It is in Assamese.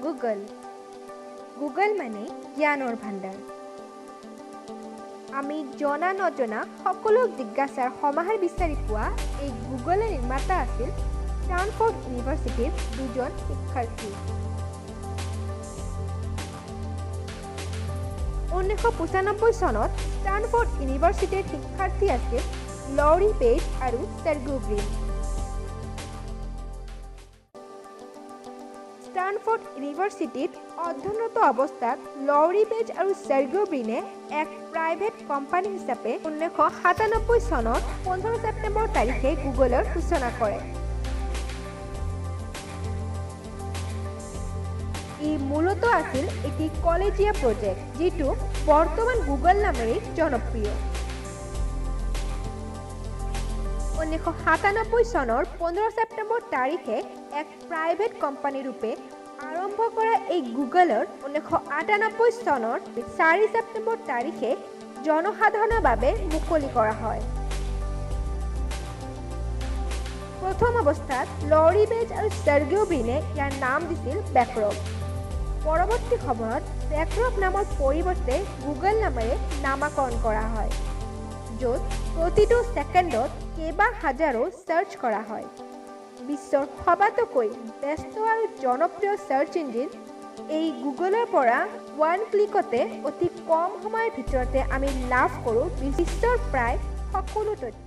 গুগল। গুগল মানে জ্ঞানৰ ভাণ্ডাৰ। আমি জনা নজনা সকলো জিজ্ঞাসাৰ সমাহাৰ বিচাৰি পোৱা এই গুগলৰ নিৰ্মাতা আছিল ষ্টানফৰ্ড ইউনিভাৰ্চিটিৰ দুজন শিক্ষাৰ্থী। 1995 চনত ষ্টানফৰ্ড ইউনিভাৰ্চিটিৰ শিক্ষাৰ্থী আছিল লৰি পেজ আৰু চাৰ্গেই ব্ৰিন। ষ্টানফৰ্ড ইউনিভাৰ্চিটিত অধ্যয়নৰত অৱস্থাত লৰি পেজ আৰু চাৰ্গেই ব্ৰিনে এক প্ৰাইভেট কোম্পানী হিচাপে 1997 চনত 15 ছেপ্টেম্বৰ তাৰিখে গুগলৰ সূচনা কৰে। ই মূলতঃ আছিল এটি কলেজীয়া প্ৰজেক্ট, যিটো বৰ্তমান গুগল নামেৰে জনপ্ৰিয়। 1997 চনৰ 15 ছেপ্টেম্বৰ তাৰিখে এক প্ৰাইভেট কোম্পানী ৰূপে আৰম্ভ কৰা এই গুগলৰ 1998 চনৰ 4 ছেপ্টেম্বৰ তাৰিখে জনসাধাৰণৰ বাবে মুকলি কৰা হয়। প্ৰথম অৱস্থাত লৰি পেজ আৰু চাৰ্গেই ব্ৰিনে ইয়াৰ নাম দিছিল বেকৰক। পৰৱৰ্তী সময়ত বেকৰক নামৰ পৰিৱৰ্তে গুগল নামেৰে নামকৰণ কৰা হয়, য'ত প্ৰতিটো ছেকেণ্ডত কেইবা হাজাৰো চাৰ্চ কৰা হয়। বিশ্বৰ সবাতোকৈ ব্যস্ত আৰু জনপ্ৰিয় চাৰ্চ ইঞ্জিন এই গুগলৰ পৰা ওৱান ক্লিকতে অতি কম সময়ৰ ভিতৰতে আমি লাভ কৰোঁ বিশ্বৰ প্ৰায় সকলো তথ্য।